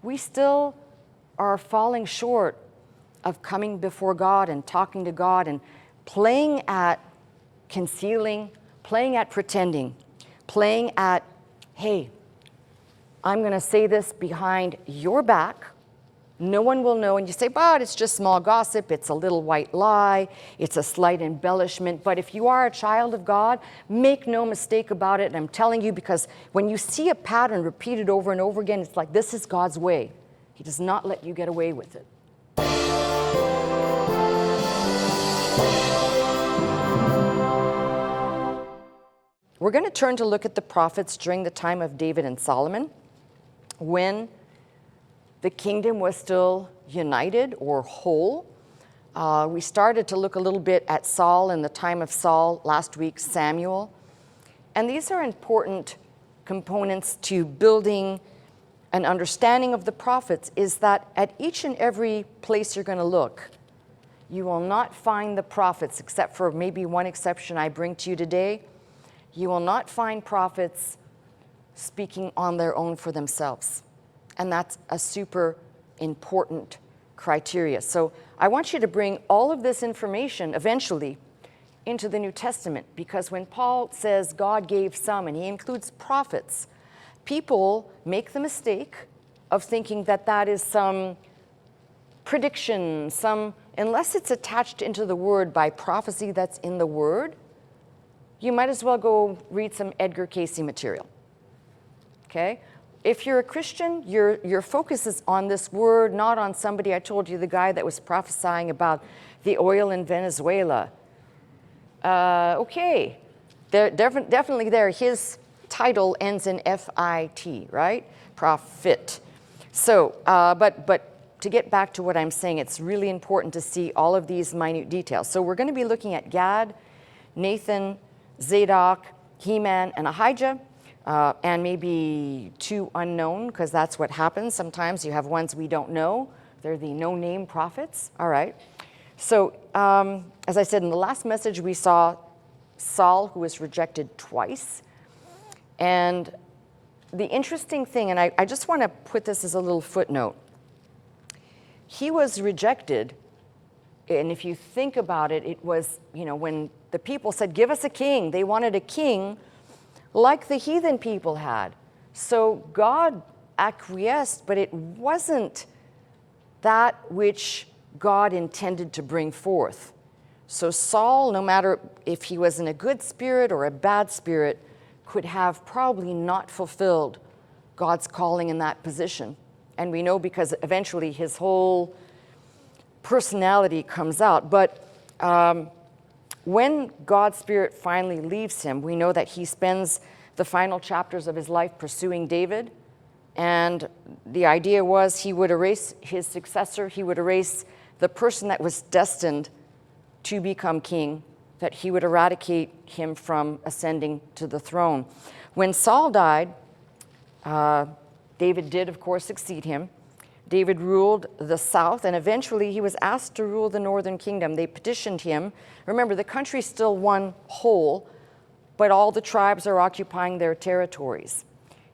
We still are falling short of coming before God and talking to God and playing at concealing, playing at pretending, playing at, hey, I'm going to say this behind your back. No one will know. And you say, but it's just small gossip. It's a little white lie. It's a slight embellishment. But if you are a child of God, make no mistake about it. And I'm telling you, because when you see a pattern repeated over and over again, it's like, this is God's way. He does not let you get away with it. We're going to turn to look at the prophets during the time of David and Solomon, when the kingdom was still united or whole. We started to look a little bit at Saul in the time of Saul last week, Samuel. And these are important components to building an understanding of the prophets, is that at each and every place you're going to look, you will not find the prophets, except for maybe one exception I bring to you today. You will not find prophets speaking on their own for themselves. And that's a super important criteria. So I want you to bring all of this information eventually into the New Testament, because when Paul says God gave some, and he includes prophets, people make the mistake of thinking that that is some prediction, unless it's attached into the word by prophecy that's in the word, you might as well go read some Edgar Cayce material, okay? If you're a Christian, your focus is on this word, not on somebody. I told you, the guy that was prophesying about the oil in Venezuela. Okay, definitely there. His title ends in F-I-T, right? Prophet. So, but to get back to what I'm saying, it's really important to see all of these minute details. So we're going to be looking at Gad, Nathan, Zadok, Heman, and Ahijah. And maybe two unknown, because that's what happens. Sometimes you have ones we don't know. They're the no-name prophets. All right. So as I said in the last message, we saw Saul, who was rejected twice. And the interesting thing, and I just want to put this as a little footnote. He was rejected, and if you think about it, it was, when the people said, give us a king, they wanted a king like the heathen people had. So God acquiesced, but it wasn't that which God intended to bring forth. So Saul, no matter if he was in a good spirit or a bad spirit, could have probably not fulfilled God's calling in that position. And we know because eventually his whole personality comes out. But when God's Spirit finally leaves him, we know that he spends the final chapters of his life pursuing David. And the idea was he would erase his successor. He would erase the person that was destined to become king, that he would eradicate him from ascending to the throne. When Saul died, David did, of course, succeed him. David ruled the south, and eventually he was asked to rule the northern kingdom. They petitioned him. Remember, the country's still one whole, but all the tribes are occupying their territories.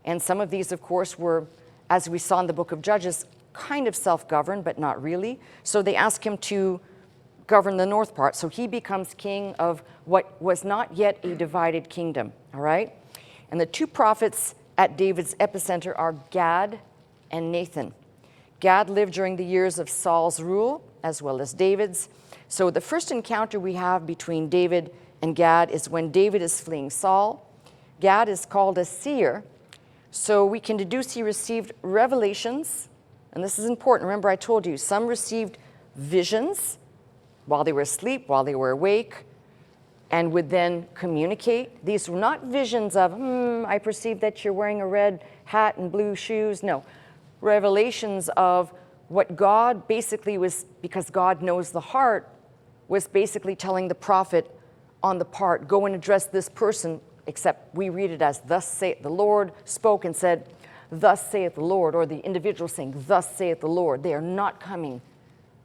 And some of these, of course, were, as we saw in the book of Judges, kind of self-governed, but not really. So they asked him to govern the north part. So he becomes king of what was not yet a divided kingdom, all right? And the two prophets at David's epicenter are Gad and Nathan. Gad lived during the years of Saul's rule, as well as David's. So the first encounter we have between David and Gad is when David is fleeing Saul. Gad is called a seer, so we can deduce he received revelations, and this is important. Remember, I told you, some received visions while they were asleep, while they were awake, and would then communicate. These were not visions of, I perceive that you're wearing a red hat and blue shoes. No. Revelations of what God basically was, because God knows the heart, was basically telling the prophet on the part, go and address this person, except we read it as, thus saith the Lord, spoke and said, thus saith the Lord, or the individual saying, thus saith the Lord. They are not coming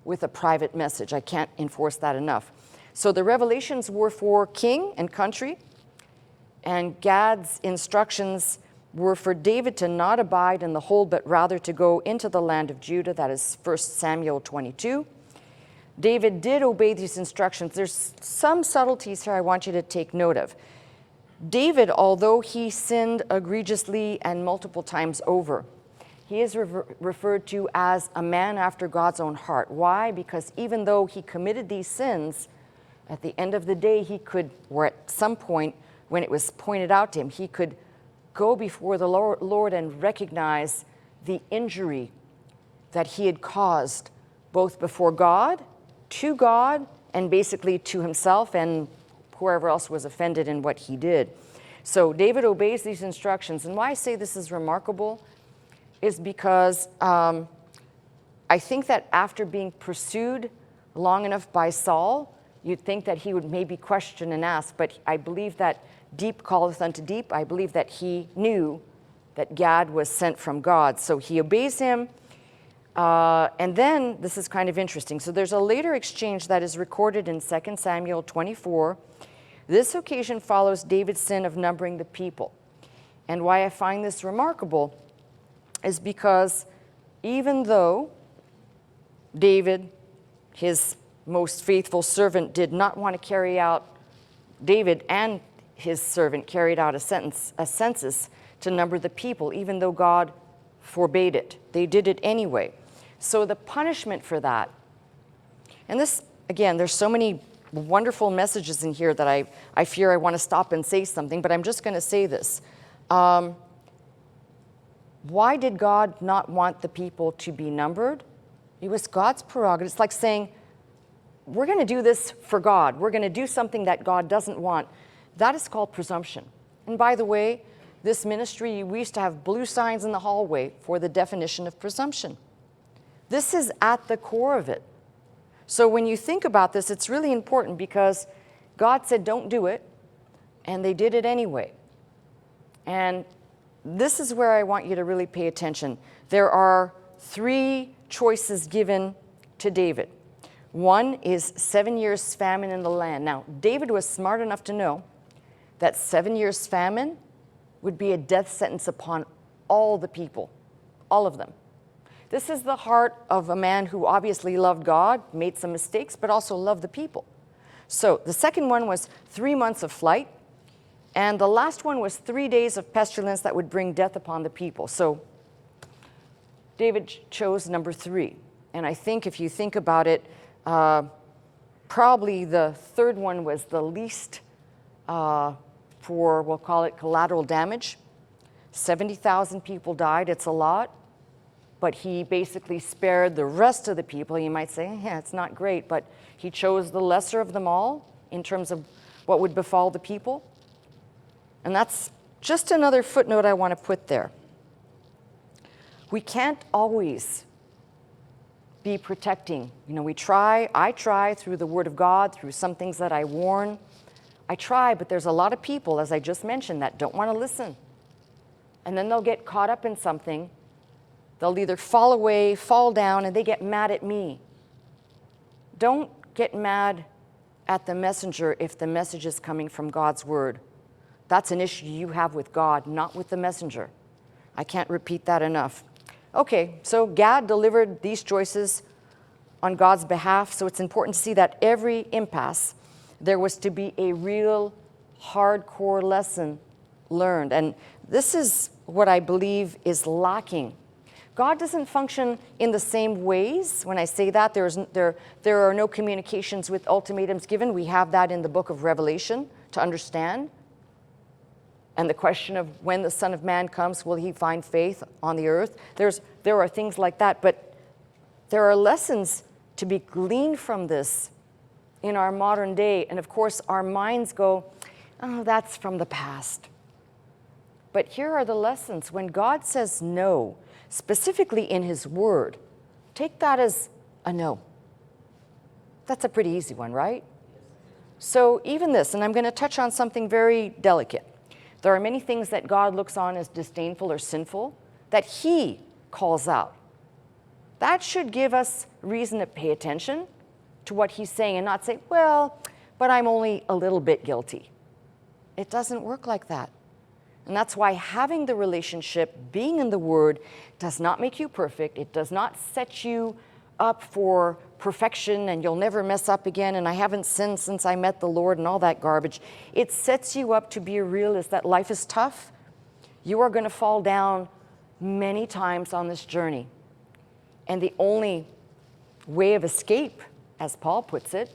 with a private message. I can't enforce that enough. So the revelations were for king and country, and Gad's instructions were for David to not abide in the hold, but rather to go into the land of Judah. That is 1 Samuel 22. David did obey these instructions. There's some subtleties here I want you to take note of. David, although he sinned egregiously and multiple times over, he is referred to as a man after God's own heart. Why? Because even though he committed these sins, at the end of the day, he could, or at some point when it was pointed out to him, he could go before the Lord and recognize the injury that he had caused, both before God, to God, and basically to himself and whoever else was offended in what he did. So David obeys these instructions. And why I say this is remarkable is because I think that after being pursued long enough by Saul, you'd think that he would maybe question and ask, but I believe that deep calleth unto deep. I believe that he knew that Gad was sent from God. So he obeys him. And then, this is kind of interesting. So there's a later exchange that is recorded in 2 Samuel 24. This occasion follows David's sin of numbering the people. And why I find this remarkable is because even though David, his most faithful servant, did not want to carry out, David and his servant carried out a census to number the people, even though God forbade it. They did it anyway. So the punishment for that, and this, again, there's so many wonderful messages in here that I fear I want to stop and say something, but I'm just going to say this. Why did God not want the people to be numbered? It was God's prerogative. It's like saying, we're going to do this for God. We're going to do something that God doesn't want. That is called presumption. And by the way, this ministry, we used to have blue signs in the hallway for the definition of presumption. This is at the core of it. So when you think about this, it's really important because God said, don't do it, and they did it anyway. And this is where I want you to really pay attention. There are 3 choices given to David. One is 7 years famine in the land. Now, David was smart enough to know that 7 years famine would be a death sentence upon all the people, all of them. This is the heart of a man who obviously loved God, made some mistakes, but also loved the people. So the second one was 3 months of flight, and the last one was 3 days of pestilence that would bring death upon the people. So David chose number 3. And I think if you think about it, probably the third one was the least for, we'll call it collateral damage. 70,000 people died. It's a lot. But he basically spared the rest of the people. You might say, yeah, it's not great, but he chose the lesser of them all in terms of what would befall the people. And that's just another footnote I want to put there. We can't always be protecting. You know, I try through the Word of God, through some things that I warn. I try, but there's a lot of people, as I just mentioned, that don't want to listen. And then they'll get caught up in something. They'll either fall away, fall down, and they get mad at me. Don't get mad at the messenger if the message is coming from God's Word. That's an issue you have with God, not with the messenger. I can't repeat that enough. Okay, so Gad delivered these choices on God's behalf, so it's important to see that every impasse, there was to be a real hardcore lesson learned. And this is what I believe is lacking. God doesn't function in the same ways. When I say that, there are no communications with ultimatums given. We have that in the book of Revelation to understand. And the question of when the Son of Man comes, will he find faith on the earth? There are things like that, but there are lessons to be gleaned from this in our modern day. And of course, our minds go, oh, that's from the past. But here are the lessons. When God says no, specifically in his word, take that as a no. That's a pretty easy one, right? So even this, and I'm going to touch on something very delicate. There are many things that God looks on as disdainful or sinful that he calls out. That should give us reason to pay attention to what he's saying and not say, well, but I'm only a little bit guilty. It doesn't work like that. And that's why having the relationship, being in the Word, does not make you perfect. It does not set you up for perfection and you'll never mess up again and I haven't sinned since I met the Lord and all that garbage. It sets you up to be a realist that life is tough. You are going to fall down many times on this journey. And the only way of escape, as Paul puts it,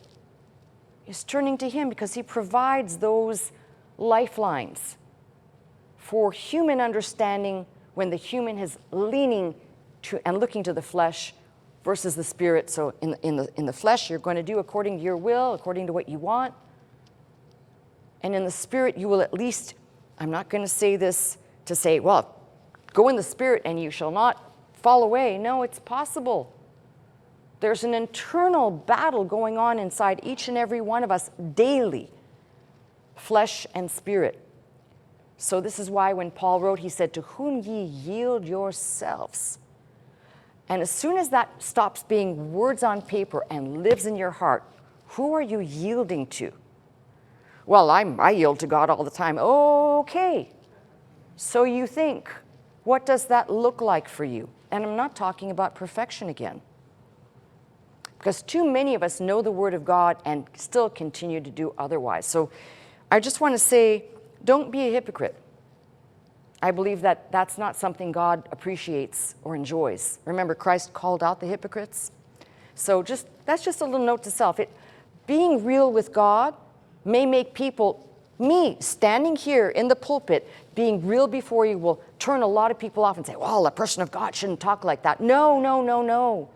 is turning to Him, because He provides those lifelines for human understanding when the human is leaning to and looking to the flesh versus the Spirit. So in the flesh, you're going to do according to your will, according to what you want. And in the Spirit, you will at least, I'm not going to say this to say, well, go in the Spirit and you shall not fall away. No, it's possible. There's an internal battle going on inside each and every one of us daily, flesh and spirit. So this is why when Paul wrote, he said, to whom ye yield yourselves. And as soon as that stops being words on paper and lives in your heart, who are you yielding to? Well, I yield to God all the time. Okay. So you think, what does that look like for you? And I'm not talking about perfection again. Because too many of us know the Word of God and still continue to do otherwise. So I just want to say, don't be a hypocrite. I believe that that's not something God appreciates or enjoys. Remember, Christ called out the hypocrites. So that's just a little note to self. Being real with God may make people, me standing here in the pulpit, being real before you will turn a lot of people off and say, well, a person of God shouldn't talk like that. No, no, no, no.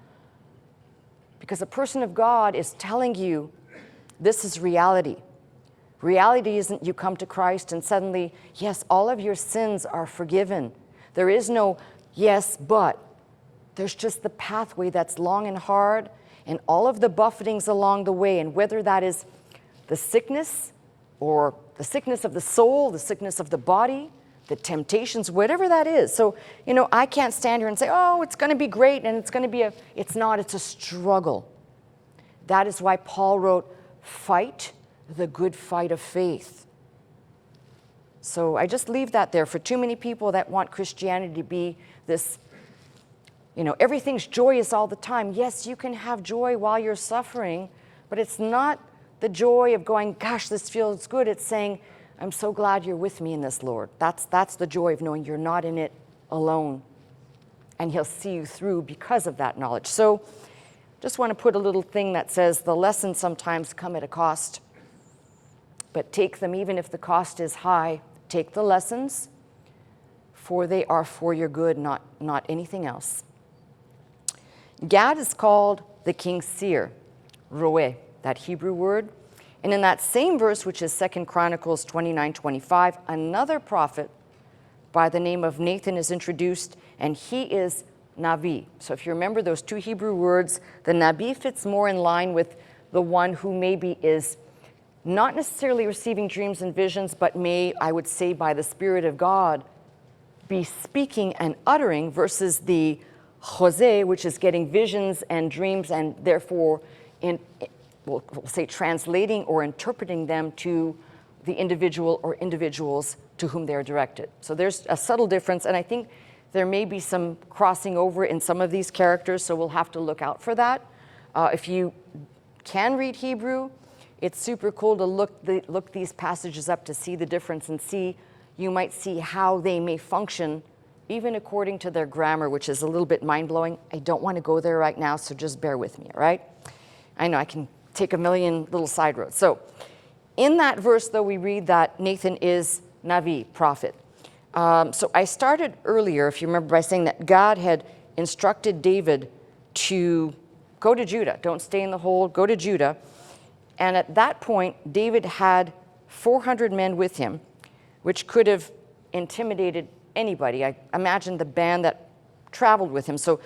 Because a person of God is telling you this is reality. Reality isn't you come to Christ and suddenly, yes, all of your sins are forgiven. There is no yes, but. There's just the pathway that's long and hard and all of the buffetings along the way. And whether that is the sickness or the sickness of the soul, the sickness of the body, the temptations, whatever that is. So, I can't stand here and say, oh, it's going to be great and it's going to be it's not, it's a struggle. That is why Paul wrote, fight the good fight of faith. So I just leave that there for too many people that want Christianity to be this, everything's joyous all the time. Yes, you can have joy while you're suffering, but it's not the joy of going, gosh, this feels good. It's saying, I'm so glad you're with me in this, Lord. That's the joy of knowing you're not in it alone. And He'll see you through because of that knowledge. So just want to put a little thing that says the lessons sometimes come at a cost. But take them even if the cost is high. Take the lessons, for they are for your good, not anything else. Gad is called the king's seer, roeh, that Hebrew word. And in that same verse, which is 2 Chronicles 29:25, another prophet by the name of Nathan is introduced, and he is Navi. So if you remember those two Hebrew words, the Nabi fits more in line with the one who maybe is not necessarily receiving dreams and visions, but may, I would say, by the Spirit of God, be speaking and uttering, versus the Jose, which is getting visions and dreams and therefore, we'll say, translating or interpreting them to the individual or individuals to whom they are directed. So there's a subtle difference, and I think there may be some crossing over in some of these characters, so we'll have to look out for that. If you can read Hebrew, it's super cool to look these passages up to see the difference and you might see how they may function even according to their grammar, which is a little bit mind-blowing. I don't want to go there right now, so just bear with me, all right? I know I can take a million little side roads. So in that verse, though, we read that Nathan is Navi, prophet. So I started earlier, if you remember, by saying that God had instructed David to go to Judah. Don't stay in the hold, go to Judah. And at that point, David had 400 men with him, which could have intimidated anybody. I imagine the band that traveled with him. So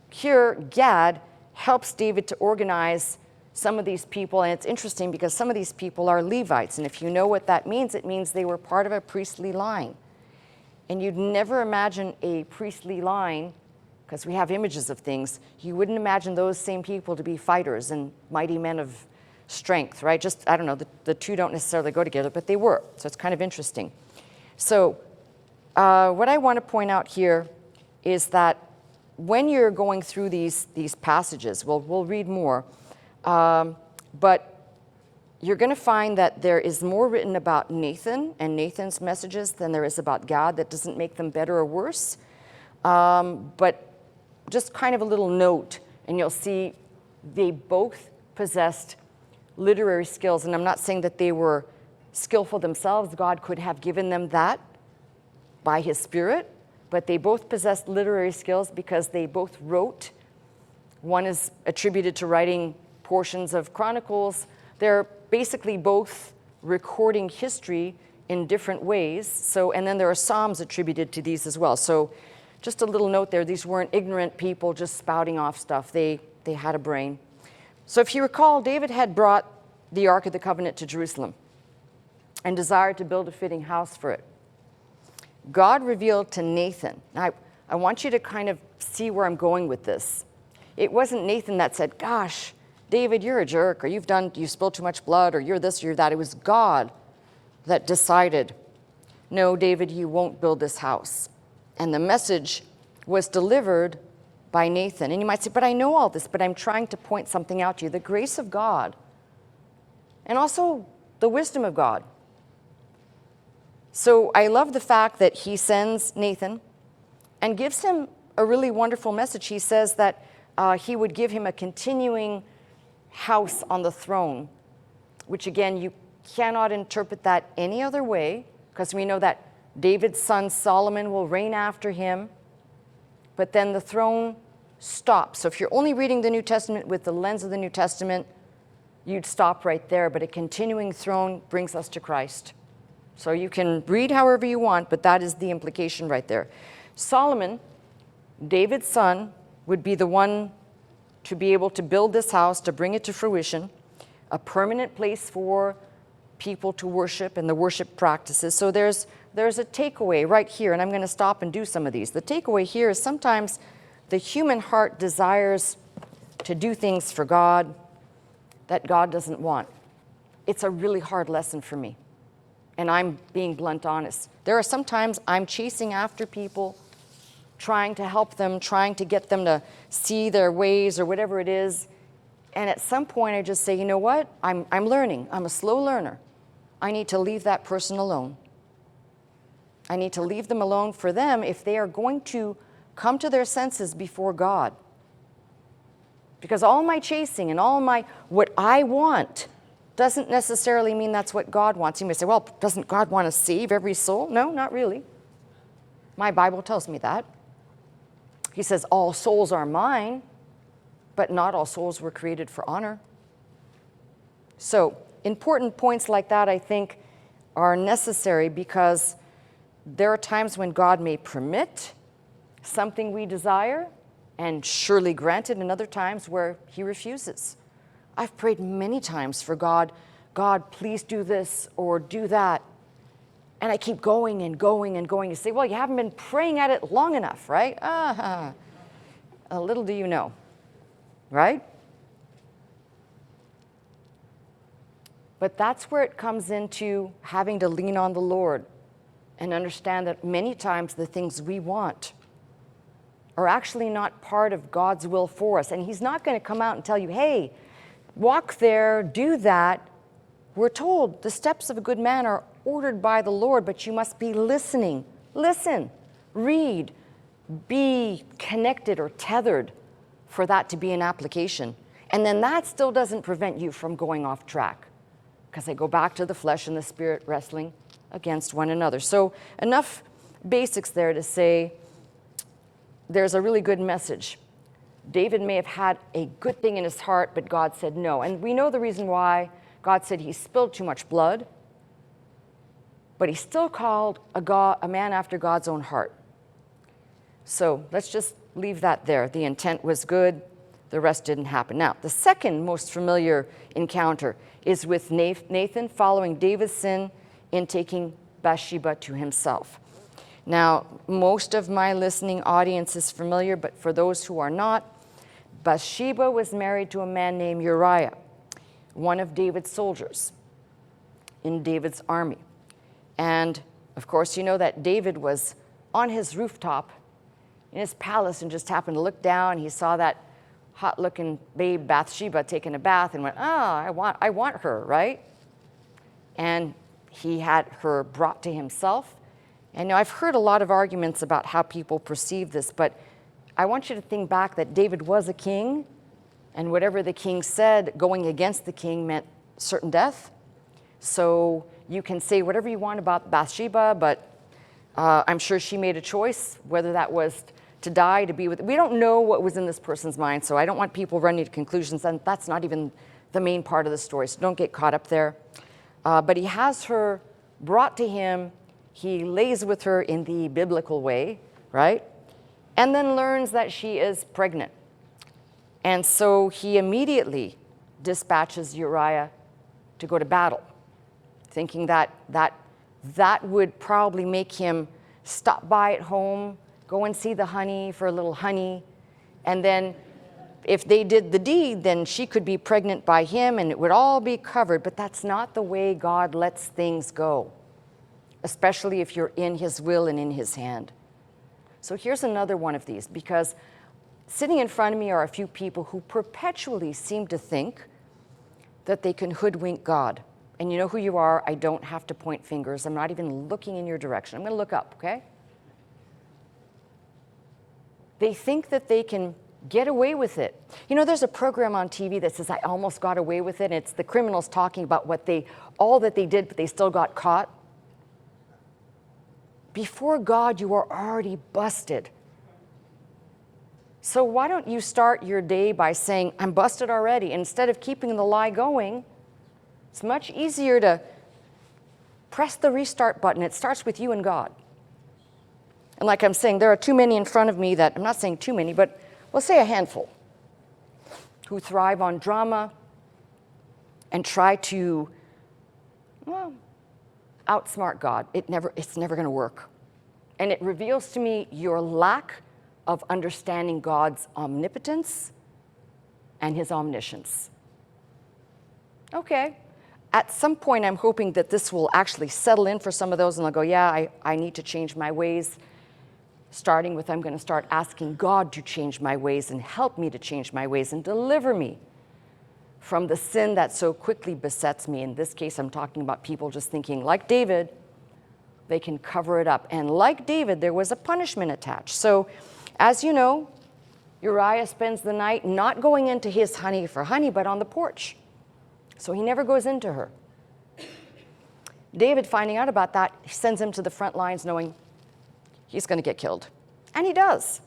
here, Gad helps David to organize some of these people. And it's interesting because some of these people are Levites. And if you know what that means, it means they were part of a priestly line. And you'd never imagine a priestly line, because we have images of things, you wouldn't imagine those same people to be fighters and mighty men of strength, right? Just, I don't know, the two don't necessarily go together, but they were. So it's kind of interesting. So What I want to point out here is that when you're going through these passages, we'll read more, but you're going to find that there is more written about Nathan and Nathan's messages than there is about God. That doesn't make them better or worse, but just kind of a little note, and you'll see they both possessed literary skills. And I'm not saying that they were skillful themselves. God could have given them that by his Spirit, but they both possessed literary skills because they both wrote. One is attributed to writing portions of Chronicles. They're basically both recording history in different ways. So, and then there are Psalms attributed to these as well. So just a little note there, these weren't ignorant people just spouting off stuff. They had a brain. So if you recall, David had brought the Ark of the Covenant to Jerusalem and desired to build a fitting house for it. God revealed to Nathan. Now, I want you to kind of see where I'm going with this. It wasn't Nathan that said, gosh, David, you're a jerk, or you spilled too much blood, or you're this, or you're that. It was God that decided, no, David, you won't build this house. And the message was delivered by Nathan. And you might say, but I know all this, but I'm trying to point something out to you. The grace of God, and also the wisdom of God. So I love the fact that he sends Nathan and gives him a really wonderful message. He says that he would give him a continuing house on the throne, which again, you cannot interpret that any other way, because we know that David's son Solomon will reign after him, but then the throne stops. So if you're only reading the New Testament with the lens of the New Testament, you'd stop right there, but a continuing throne brings us to Christ. So you can read however you want, but that is the implication right there. Solomon, David's son, would be the one to be able to build this house, to bring it to fruition, a permanent place for people to worship and the worship practices. So there's a takeaway right here, and I'm going to stop and do some of these. The takeaway here is sometimes the human heart desires to do things for God that God doesn't want. It's a really hard lesson for me, and I'm being blunt honest. There are some times I'm chasing after people, trying to help them, trying to get them to see their ways or whatever it is. And at some point I just say, you know what? I'm learning. I'm a slow learner. I need to leave that person alone. I need to leave them alone for them if they are going to come to their senses before God. Because all my chasing and all my what I want doesn't necessarily mean that's what God wants. You may say, well, doesn't God want to save every soul? No, not really. My Bible tells me that. He says, all souls are mine, but not all souls were created for honor. So important points like that, I think, are necessary because there are times when God may permit something we desire and surely grant it, and other times where he refuses. I've prayed many times for God, please do this or do that. And I keep going and going and going. You say, well, you haven't been praying at it long enough, right? A little do you know, right? But that's where it comes into having to lean on the Lord and understand that many times the things we want are actually not part of God's will for us. And he's not going to come out and tell you, hey, walk there, do that. We're told the steps of a good man are ordered by the Lord, but you must be listening. Listen, read, be connected or tethered for that to be an application. And then that still doesn't prevent you from going off track, because they go back to the flesh and the spirit wrestling against one another. So enough basics there to say there's a really good message. David may have had a good thing in his heart, but God said no. And we know the reason why. God said he spilled too much blood, but he still called a man after God's own heart. So let's just leave that there. The intent was good. The rest didn't happen. Now, the second most familiar encounter is with Nathan following David's sin in taking Bathsheba to himself. Now, most of my listening audience is familiar, but for those who are not, Bathsheba was married to a man named Uriah, one of David's soldiers in David's army. And of course, you know that David was on his rooftop in his palace and just happened to look down. He saw that hot-looking babe Bathsheba taking a bath and went, oh, I want her, right? And he had her brought to himself. And now I've heard a lot of arguments about how people perceive this, but I want you to think back that David was a king, and whatever the king said going against the king meant certain death. So you can say whatever you want about Bathsheba, but I'm sure she made a choice, whether that was to die, to be with. We don't know what was in this person's mind, so I don't want people running to conclusions, and that's not even the main part of the story, so don't get caught up there. But he has her brought to him. He lays with her in the biblical way, right? And then learns that she is pregnant. And so he immediately dispatches Uriah to go to battle, thinking that would probably make him stop by at home, go and see the honey for a little honey, and then if they did the deed, then she could be pregnant by him and it would all be covered. But that's not the way God lets things go, especially if you're in his will and in his hand. So here's another one of these, because sitting in front of me are a few people who perpetually seem to think that they can hoodwink God. And you know who you are. I don't have to point fingers. I'm not even looking in your direction. I'm going to look up, okay? They think that they can get away with it. You know, there's a program on TV that says, I almost got away with it. And it's the criminals talking about all that they did, but they still got caught. Before God, you are already busted. So why don't you start your day by saying, I'm busted already. Instead of keeping the lie going, it's much easier to press the restart button. It starts with you and God. And like I'm saying, there are too many in front of me that, I'm not saying too many, but we'll say a handful, who thrive on drama and try to, well, outsmart God. It's never going to work. And it reveals to me your lack of understanding God's omnipotence and his omniscience. Okay. At some point, I'm hoping that this will actually settle in for some of those and they'll go, yeah, I need to change my ways. Starting with, I'm going to start asking God to change my ways and help me to change my ways and deliver me from the sin that so quickly besets me. In this case, I'm talking about people just thinking, like David, they can cover it up. And like David, there was a punishment attached. So, as you know, Uriah spends the night not going into his honey for honey, but on the porch. So he never goes into her. David, finding out about that, he sends him to the front lines knowing he's going to get killed. And he does.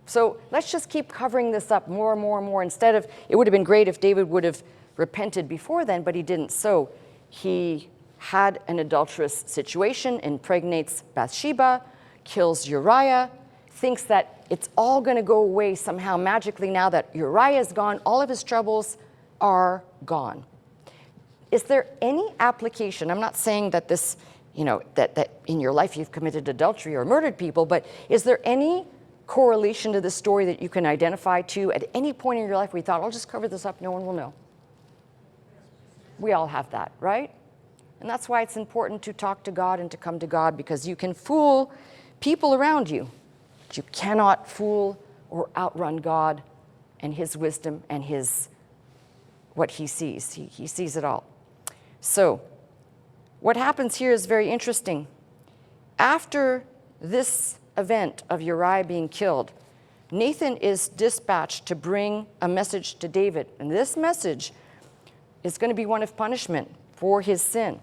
So let's just keep covering this up more and more and more. Instead of, it would have been great if David would have repented before then, but he didn't. So he had an adulterous situation, impregnates Bathsheba, kills Uriah, thinks that it's all going to go away somehow magically now that Uriah is gone. All of his troubles are gone. Is there any application? I'm not saying that this, that in your life you've committed adultery or murdered people, but is there any correlation to this story that you can identify to at any point in your life where you thought, I'll just cover this up, no one will know? We all have that, right? And that's why it's important to talk to God and to come to God, because you can fool people around you, but you cannot fool or outrun God and his wisdom and what he sees. He sees it all. So what happens here is very interesting. After this event of Uriah being killed, Nathan is dispatched to bring a message to David. And this message is going to be one of punishment for his sin.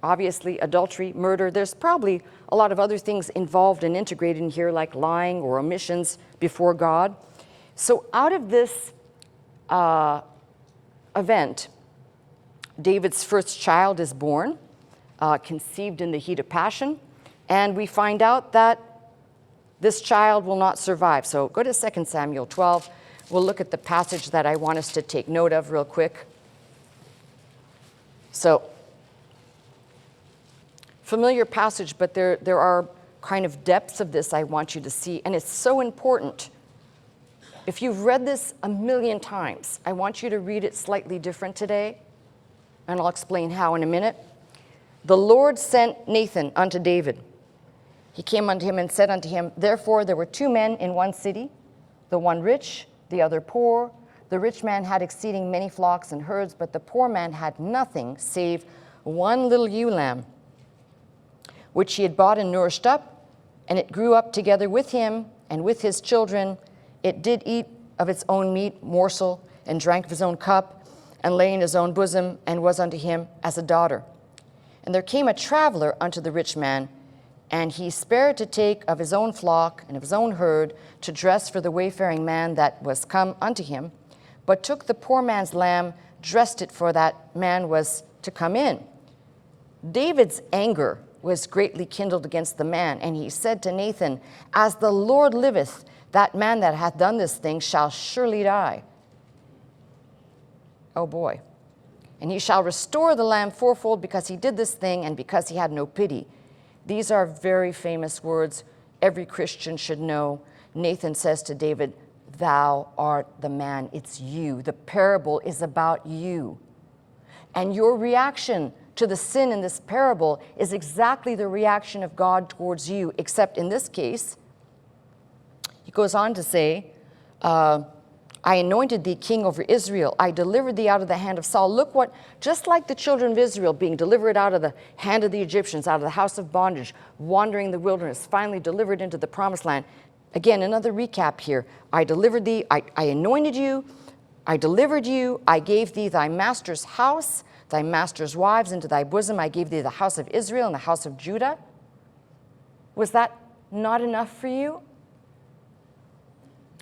Obviously, adultery, murder. There's probably a lot of other things involved and integrated in here, like lying or omissions before God. So out of this event, David's first child is born, conceived in the heat of passion, and we find out that this child will not survive. So go to 2 Samuel 12. We'll look at the passage that I want us to take note of real quick. So, familiar passage, but there are kind of depths of this I want you to see, and it's so important. If you've read this a million times, I want you to read it slightly different today, and I'll explain how in a minute. The Lord sent Nathan unto David, He came unto him and said unto him, therefore there were two men in one city, the one rich, the other poor. The rich man had exceeding many flocks and herds, but the poor man had nothing save one little ewe lamb, which he had bought and nourished up, and it grew up together with him and with his children. It did eat of its own meat morsel, and drank of his own cup, and lay in his own bosom, and was unto him as a daughter. And there came a traveler unto the rich man, and he spared to take of his own flock and of his own herd to dress for the wayfaring man that was come unto him, but took the poor man's lamb, dressed it for that man was to come in. David's anger was greatly kindled against the man, and he said to Nathan, as the Lord liveth, that man that hath done this thing shall surely die. Oh boy. And he shall restore the lamb fourfold, because he did this thing and because he had no pity. These are very famous words every Christian should know. Nathan says to David, thou art the man. It's you. The parable is about you. And your reaction to the sin in this parable is exactly the reaction of God towards you, except in this case, he goes on to say, I anointed thee king over Israel. I delivered thee out of the hand of Saul. Look what, just like the children of Israel being delivered out of the hand of the Egyptians, out of the house of bondage, wandering the wilderness, finally delivered into the promised land. Again, another recap here. I delivered thee, I anointed you, I delivered you, I gave thee thy master's house, thy master's wives into thy bosom. I gave thee the house of Israel and the house of Judah. Was that not enough for you?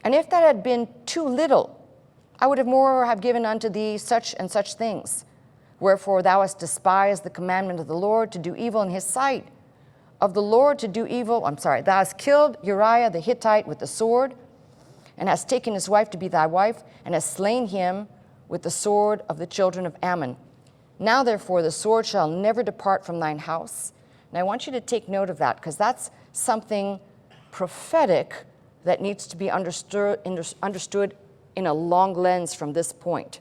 And if that had been too little, I would have more have given unto thee such and such things. Wherefore thou hast despised the commandment of the Lord to do evil in his sight. Of the Lord to do evil, thou hast killed Uriah the Hittite with the sword, and hast taken his wife to be thy wife, and hast slain him with the sword of the children of Ammon. Now therefore the sword shall never depart from thine house. And I want you to take note of that, because that's something prophetic that needs to be understood in a long lens from this point.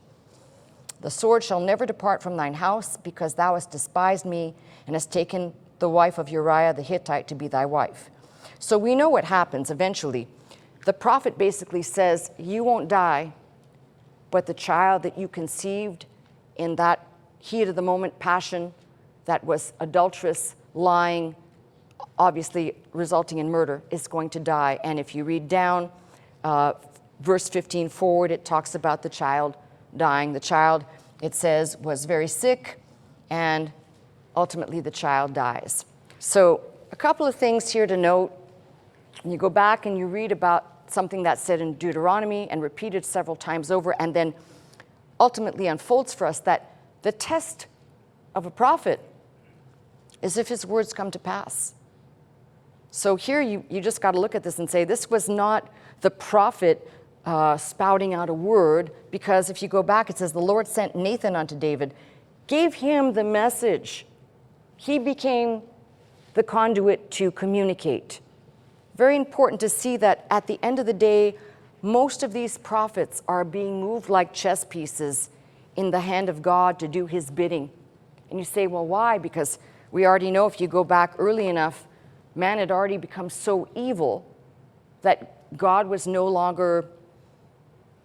The sword shall never depart from thine house, because thou hast despised me, and hast taken the wife of Uriah the Hittite to be thy wife. So we know what happens eventually. The prophet basically says, you won't die, but the child that you conceived in that heat of the moment passion that was adulterous, lying, obviously resulting in murder, is going to die. And if you read down verse 15 forward, it talks about the child dying. The child, it says, was very sick, and ultimately the child dies. So a couple of things here to note. You go back and you read about something that's said in Deuteronomy and repeated several times over, and then ultimately unfolds for us that the test of a prophet is if his words come to pass. So here you just got to look at this and say, this was not the prophet spouting out a word, because if you go back, it says, the Lord sent Nathan unto David, gave him the message. He became the conduit to communicate. Very important to see that at the end of the day, most of these prophets are being moved like chess pieces in the hand of God to do his bidding. And you say, well, why? Because we already know, if you go back early enough, man had already become so evil that God was no longer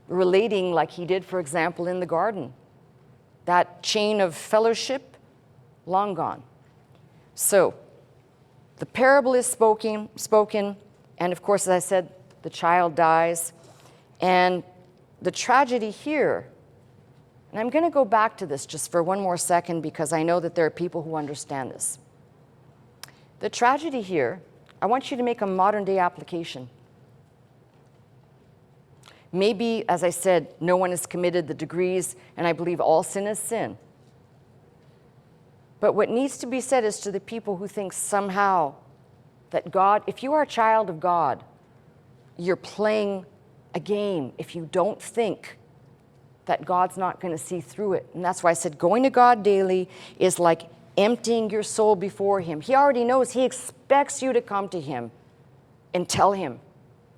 relating like he did, for example, in the garden. That chain of fellowship, long gone. So the parable is spoken, and of course, as I said, the child dies. And the tragedy here, and I'm going to go back to this just for one more second, because I know that there are people who understand this. The tragedy here, I want you to make a modern day application. Maybe, as I said, no one has committed the degrees, and I believe all sin is sin. But what needs to be said is to the people who think somehow that God, if you are a child of God, you're playing a game if you don't think that God's not going to see through it. And that's why I said going to God daily is like emptying your soul before him. He already knows. He expects you to come to him and tell him.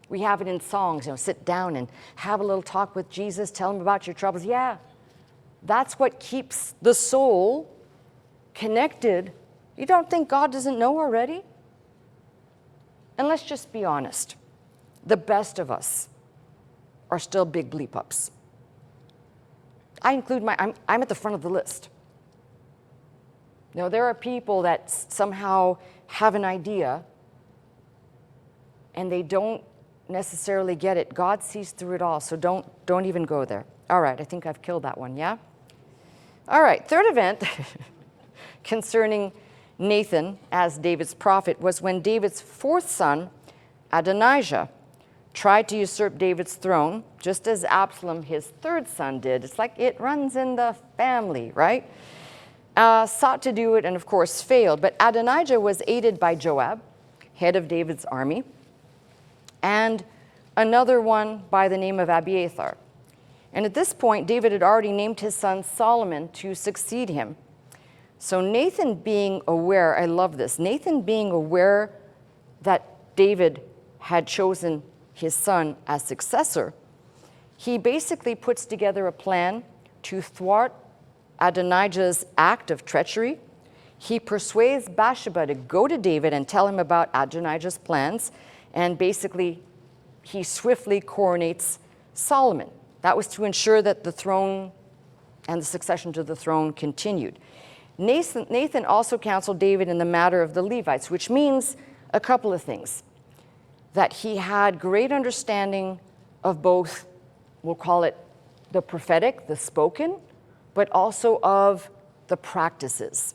We have it in songs, sit down and have a little talk with Jesus, tell him about your troubles. Yeah, that's what keeps the soul connected. You don't think God doesn't know already? And let's just be honest. The best of us are still big bleep-ups. I include I'm at the front of the list. Now, there are people that somehow have an idea and they don't necessarily get it. God sees through it all, so don't even go there. All right, I think I've killed that one, yeah? All right, third event concerning Nathan as David's prophet was when David's fourth son, Adonijah, tried to usurp David's throne, just as Absalom, his third son, did. It's like it runs in the family, right? Sought to do it and, of course, failed. But Adonijah was aided by Joab, head of David's army, and another one by the name of Abiathar. And at this point, David had already named his son Solomon to succeed him. So Nathan being aware, I love this, Nathan being aware that David had chosen his son as successor, he basically puts together a plan to thwart Adonijah's act of treachery. He persuades Bathsheba to go to David and tell him about Adonijah's plans, and basically he swiftly coronates Solomon. That was to ensure that the throne and the succession to the throne continued. Nathan also counseled David in the matter of the Levites, which means a couple of things. That he had great understanding of both, we'll call it the prophetic, the spoken, but also of the practices.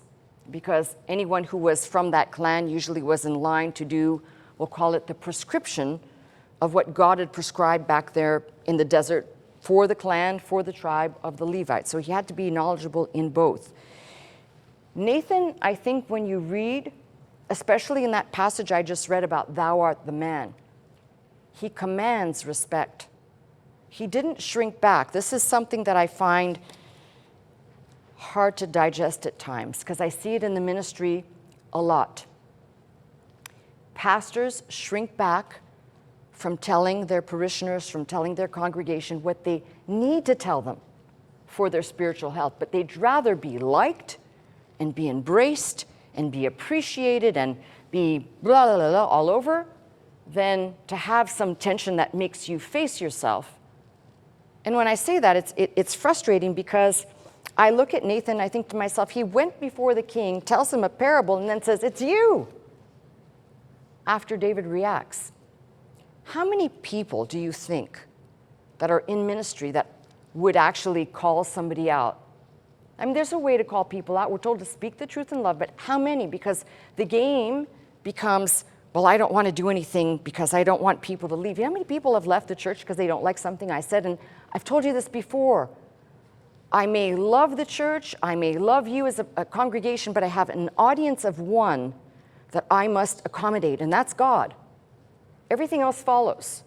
Because anyone who was from that clan usually was in line to do, we'll call it the prescription of what God had prescribed back there in the desert for the clan, for the tribe of the Levites. So he had to be knowledgeable in both. Nathan, I think when you read, especially in that passage I just read about thou art the man, he commands respect. He didn't shrink back. This is something that I find hard to digest at times because I see it in the ministry a lot. Pastors shrink back from telling their parishioners, from telling their congregation what they need to tell them for their spiritual health, but they'd rather be liked and be embraced and be appreciated and be blah, blah, blah, blah all over than to have some tension that makes you face yourself. And when I say that, it's frustrating because I look at Nathan, I think to myself, he went before the king, tells him a parable, and then says, it's you, after David reacts. How many people do you think that are in ministry that would actually call somebody out? I mean, there's a way to call people out. We're told to speak the truth in love, but how many? Because the game becomes, well, I don't want to do anything because I don't want people to leave. You know how many people have left the church because they don't like something I said? And I've told you this before. I may love the church, I may love you as a congregation, but I have an audience of one that I must accommodate, and that's God. Everything else follows.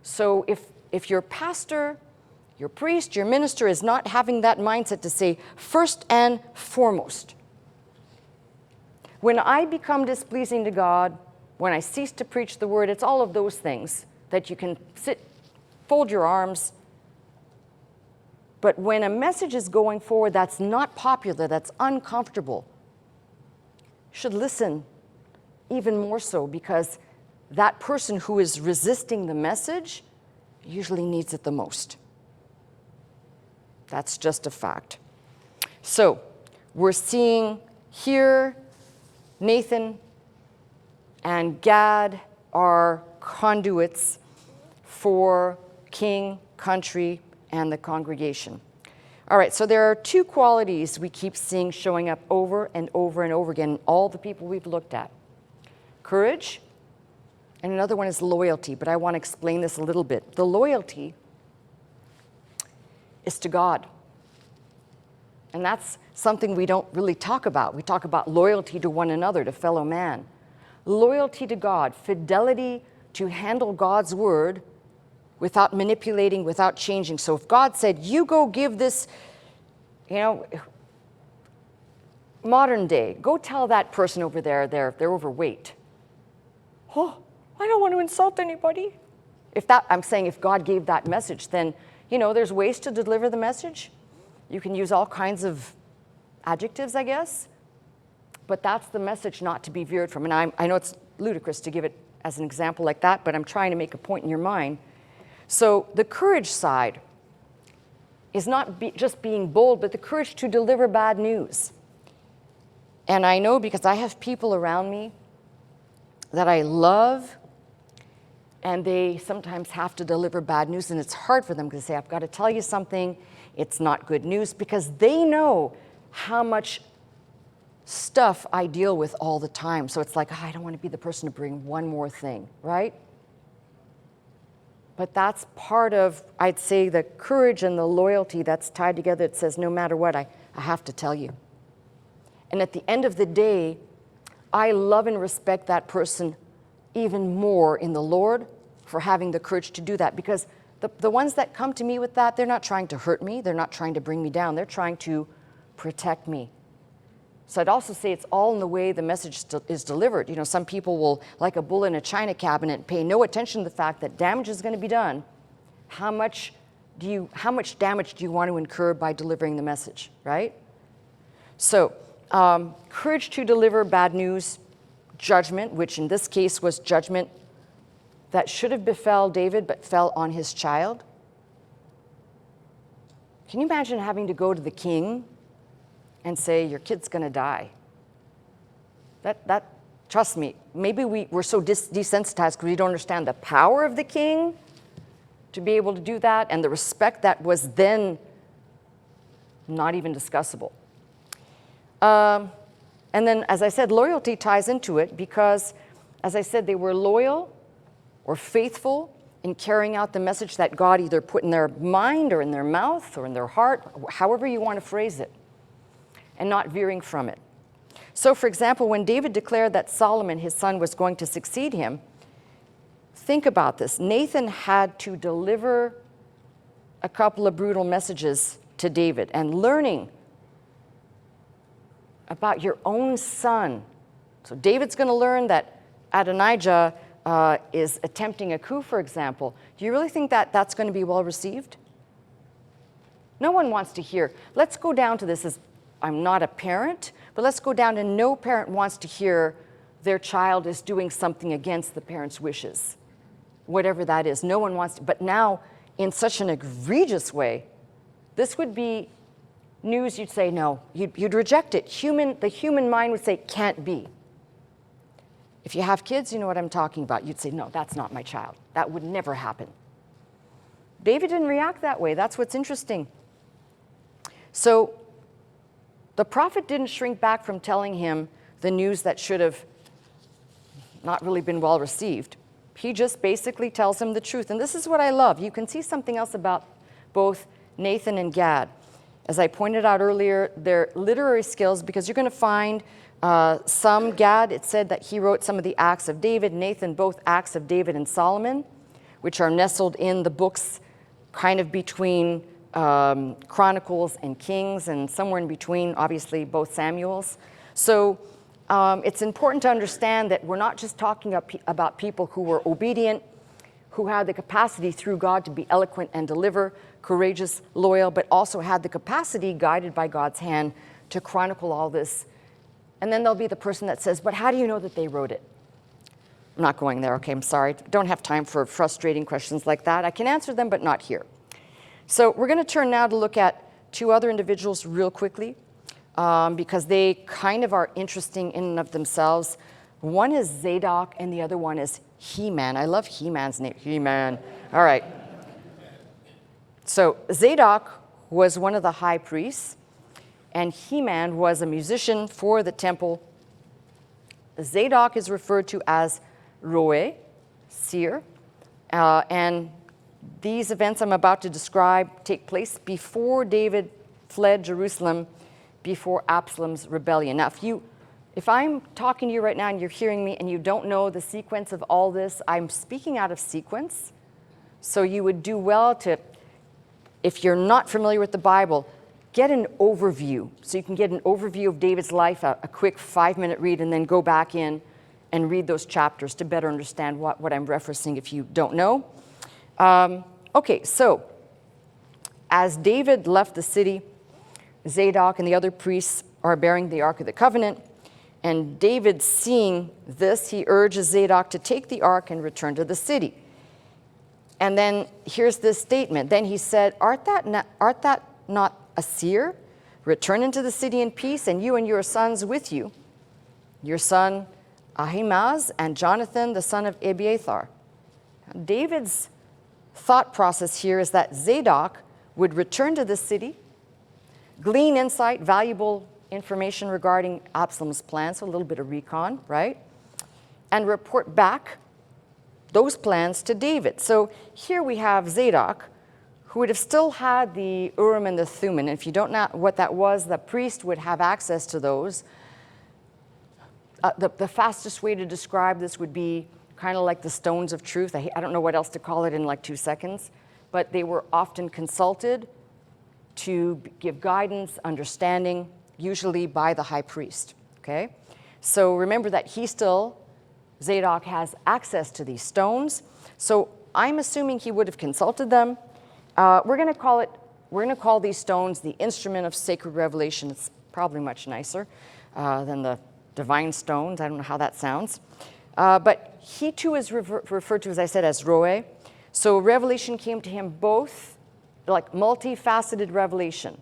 So if your pastor, your priest, your minister is not having that mindset to say, first and foremost, when I become displeasing to God, when I cease to preach the word, it's all of those things that you can sit, fold your arms. But when a message is going forward that's not popular, that's uncomfortable, you should listen even more so because that person who is resisting the message usually needs it the most. That's just a fact. So we're seeing here Nathan and Gad are conduits for king, country, and the congregation. All right, so there are two qualities we keep seeing showing up over and over and over again in all the people we've looked at. Courage, and another one is loyalty, but I want to explain this a little bit. The loyalty is to God. And that's something we don't really talk about. We talk about loyalty to one another, to fellow man. Loyalty to God, fidelity to handle God's word without manipulating, without changing. So if God said, you go give this, modern day, go tell that person over there they're overweight. Oh, I don't want to insult anybody. I'm saying if God gave that message, then, there's ways to deliver the message. You can use all kinds of adjectives, I guess. But that's the message not to be veered from. And I know it's ludicrous to give it as an example like that, but I'm trying to make a point in your mind. So the courage side is not just being bold, but the courage to deliver bad news. And I know because I have people around me that I love, and they sometimes have to deliver bad news, and it's hard for them to say, I've got to tell you something, it's not good news, because they know how much stuff I deal with all the time. So it's like, oh, I don't want to be the person to bring one more thing, right? But that's part of, I'd say, the courage and the loyalty that's tied together. It says, no matter what, I have to tell you. And at the end of the day, I love and respect that person even more in the Lord for having the courage to do that. Because the ones that come to me with that, they're not trying to hurt me. They're not trying to bring me down. They're trying to protect me. So I'd also say it's all in the way the message is delivered. You know, some people will, like a bull in a china cabinet, pay no attention to the fact that damage is going to be done. How much damage do you want to incur by delivering the message, right? So courage to deliver bad news, judgment, which in this case was judgment that should have befell David but fell on his child. Can you imagine having to go to the king and say, your kid's going to die? That, trust me, maybe we're so desensitized because we don't understand the power of the king to be able to do that, and the respect that was then not even discussable. And then, as I said, loyalty ties into it because, as I said, they were loyal or faithful in carrying out the message that God either put in their mind or in their mouth or in their heart, however you want to phrase it, and not veering from it. So, for example, when David declared that Solomon, his son, was going to succeed him, think about this. Nathan had to deliver a couple of brutal messages to David, and learning about your own son. So David's going to learn that Adonijah is attempting a coup, for example. Do you really think that that's going to be well received? No one wants to hear. Let's go down to this as, I'm not a parent, but let's go down to no parent wants to hear their child is doing something against the parent's wishes, whatever that is. No one wants to, but now in such an egregious way, this would be news you'd say no, you'd reject it. The human mind would say, can't be. If you have kids, you know what I'm talking about. You'd say, no, that's not my child. That would never happen. David didn't react that way. That's what's interesting. So the prophet didn't shrink back from telling him the news that should have not really been well received. He just basically tells him the truth. And this is what I love. You can see something else about both Nathan and Gad. As I pointed out earlier, their literary skills, because you're going to find some, Gad, it said that he wrote some of the Acts of David, Nathan, both Acts of David and Solomon, which are nestled in the books kind of between Chronicles and Kings, and somewhere in between, obviously, both Samuels. So it's important to understand that we're not just talking about people who were obedient, who had the capacity through God to be eloquent and deliver, courageous, loyal, but also had the capacity, guided by God's hand, to chronicle all this. And then there'll be the person that says, but how do you know that they wrote it? I'm not going there, okay, I'm sorry. Don't have time for frustrating questions like that. I can answer them, but not here. So we're going to turn now to look at two other individuals real quickly, because they kind of are interesting in and of themselves. One is Zadok, and the other one is He-Man. I love He-Man's name, He-Man. All right. So Zadok was one of the high priests, and He-Man was a musician for the temple. Zadok is referred to as Roe, seer, and these events I'm about to describe take place before David fled Jerusalem, before Absalom's rebellion. Now, if I'm talking to you right now and you're hearing me and you don't know the sequence of all this, I'm speaking out of sequence. So you would do well to, if you're not familiar with the Bible, get an overview. So you can get an overview of David's life, a quick 5-minute read, and then go back in and read those chapters to better understand what I'm referencing if you don't know. Okay, so as David left the city, Zadok and the other priests are bearing the Ark of the Covenant. And David, seeing this, he urges Zadok to take the ark and return to the city. And then here's this statement. Then he said, art that not a seer? Return into the city in peace, and you and your sons with you, your son Ahimaaz and Jonathan, the son of Abiathar. David's thought process here is that Zadok would return to the city, glean insight, valuable information regarding Absalom's plans, so a little bit of recon, right? And report back those plans to David. So here we have Zadok, who would have still had the Urim and the Thummim. And if you don't know what that was, the priest would have access to those. The fastest way to describe this would be kind of like the stones of truth. I don't know what else to call it in like 2 seconds, but they were often consulted to give guidance, understanding, usually by the high priest, okay? So remember that Zadok has access to these stones. So I'm assuming he would have consulted them. We're going to call these stones the instrument of sacred revelation. It's probably much nicer than the divine stones. I don't know how that sounds. But he too is referred to, as I said, as Roe. So revelation came to him both, like multifaceted revelation.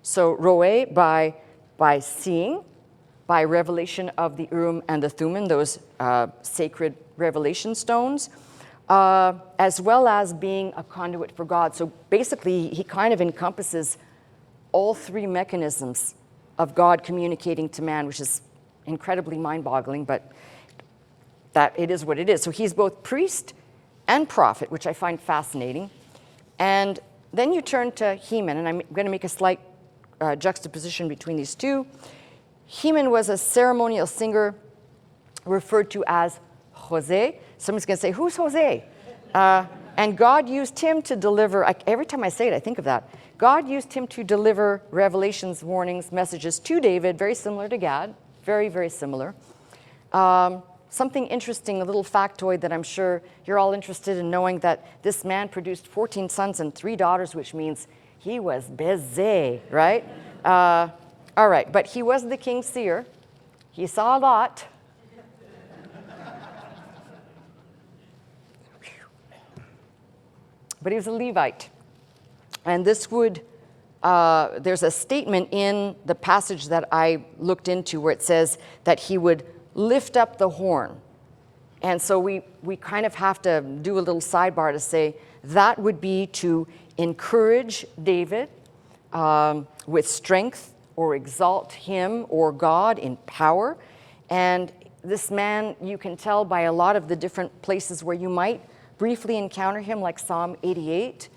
So Roe by seeing, by revelation of the Urim and the Thummim, those sacred revelation stones, as well as being a conduit for God. So basically, he kind of encompasses all three mechanisms of God communicating to man, which is incredibly mind-boggling, but that it is what it is. So he's both priest and prophet, which I find fascinating. And then you turn to Heman, and I'm going to make a slight juxtaposition between these two. Heman was a ceremonial singer referred to as Jose. Someone's going to say, who's Jose? And God used him to deliver, every time I say it, I think of that. God used him to deliver revelations, warnings, messages to David, very similar to Gad, very, very similar. Something interesting, a little factoid that I'm sure you're all interested in knowing, that this man produced 14 sons and 3 daughters, which means he was busy, right? All right, but he was the king's seer. He saw a lot. But he was a Levite. And this would, there's a statement in the passage that I looked into where it says that he would lift up the horn. And so we kind of have to do a little sidebar to say that would be to encourage David with strength, or exalt him or God in power. And this man, you can tell by a lot of the different places where you might briefly encounter him, like Psalm 88.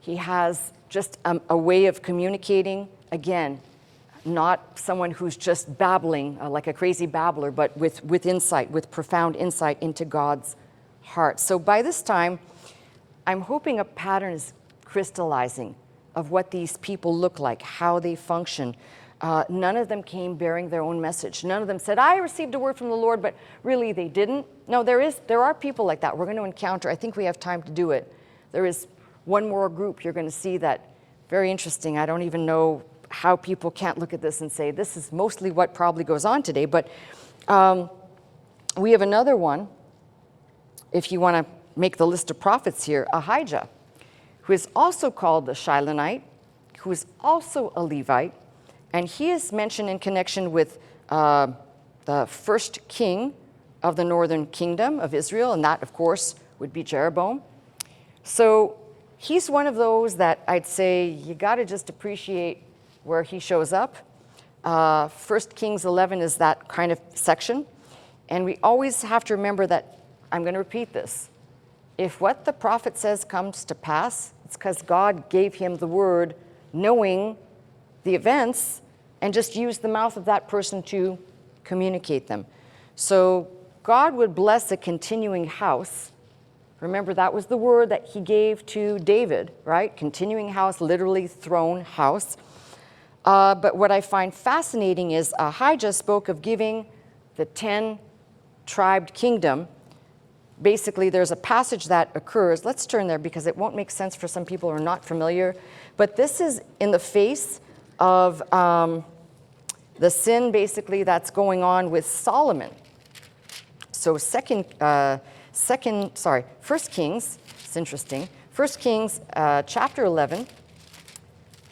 He has just a way of communicating, again, not someone who's just babbling like a crazy babbler, but with insight, with profound insight into God's heart. So by this time, I'm hoping a pattern is crystallizing of what these people look like, how they function. None of them came bearing their own message. None of them said, I received a word from the Lord, but really they didn't. No, there are people like that we're going to encounter. I think we have time to do it. There is one more group you're going to see that, very interesting. I don't even know how people can't look at this and say, this is mostly what probably goes on today. But we have another one, if you want to make the list of prophets here, Ahijah, who is also called the Shilonite, who is also a Levite, and he is mentioned in connection with the first king of the northern kingdom of Israel, and that, of course, would be Jeroboam. So he's one of those that I'd say you got to just appreciate where he shows up. 1 Kings 11 is that kind of section, and we always have to remember that, I'm going to repeat this, if what the prophet says comes to pass, it's because God gave him the word, knowing the events, and just used the mouth of that person to communicate them. So God would bless a continuing house. Remember, that was the word that he gave to David, right? Continuing house, literally throne house. But what I find fascinating is Ahijah spoke of giving the 10-tribed kingdom. Basically, there's a passage that occurs. Let's turn there because it won't make sense for some people who are not familiar. But this is in the face of the sin basically that's going on with Solomon. So First Kings, it's interesting. First Kings chapter 11,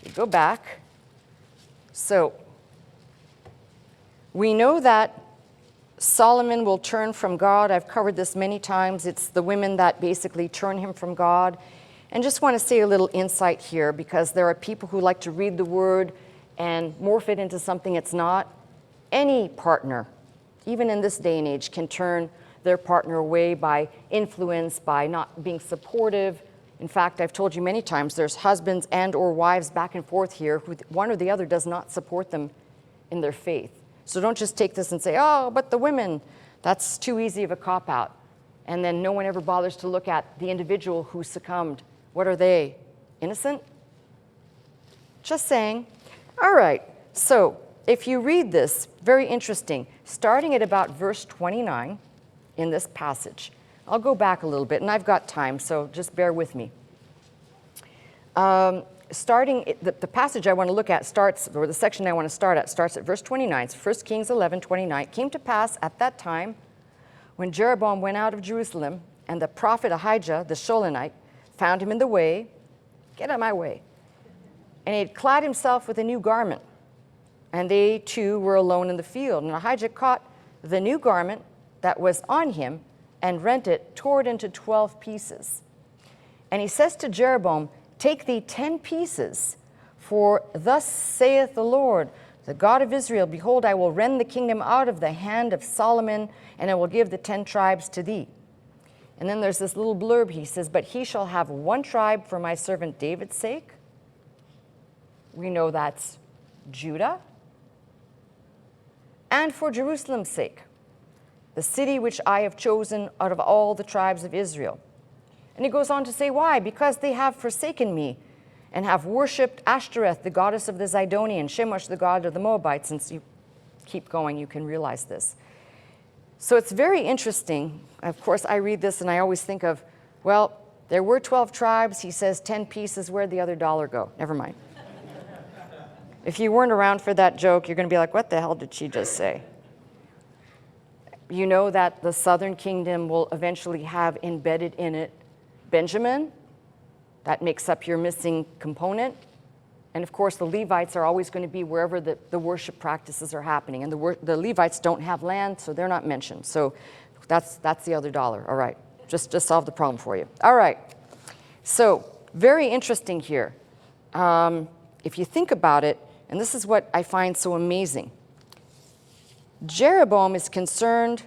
you go back. So we know that Solomon will turn from God. I've covered this many times. It's the women that basically turn him from God. And just want to say a little insight here, because there are people who like to read the word and morph it into something it's not. Any partner, even in this day and age, can turn their partner away by influence, by not being supportive. In fact, I've told you many times, there's husbands and or wives back and forth here who one or the other does not support them in their faith. So don't just take this and say, oh, but the women, that's too easy of a cop-out. And then no one ever bothers to look at the individual who succumbed. What are they? Innocent? Just saying. All right, so if you read this, very interesting, starting at about verse 29 in this passage. I'll go back a little bit, and I've got time, so just bear with me. The passage I want to look at starts, or the section I want to start at, starts at verse 29. It's 1 Kings 11:29. It came to pass at that time, when Jeroboam went out of Jerusalem, and the prophet Ahijah, the Shilonite, found him in the way. Get out of my way. And he had clad himself with a new garment, and they two were alone in the field. And Ahijah caught the new garment that was on him, and rent it, tore it into 12 pieces. And he says to Jeroboam, take thee 10 pieces, for thus saith the Lord, the God of Israel, behold, I will rend the kingdom out of the hand of Solomon, and I will give the 10 tribes to thee. And then there's this little blurb, he says, but he shall have one tribe for my servant David's sake. We know that's Judah. And for Jerusalem's sake, the city which I have chosen out of all the tribes of Israel. And he goes on to say, why? Because they have forsaken me and have worshipped Ashtoreth, the goddess of the Zidonians, Shemosh, the god of the Moabites. And so you keep going, you can realize this. So it's very interesting. Of course, I read this and I always think of, well, there were 12 tribes. He says 10 pieces. Where'd the other dollar go? Never mind. If you weren't around for that joke, you're going to be like, what the hell did she just say? You know that the southern kingdom will eventually have embedded in it Benjamin. That makes up your missing component. And of course, the Levites are always going to be wherever the worship practices are happening. And the Levites don't have land, so they're not mentioned. So that's the other dollar. All right, just solve the problem for you. All right, so very interesting here. If you think about it, and this is what I find so amazing. Jeroboam is concerned,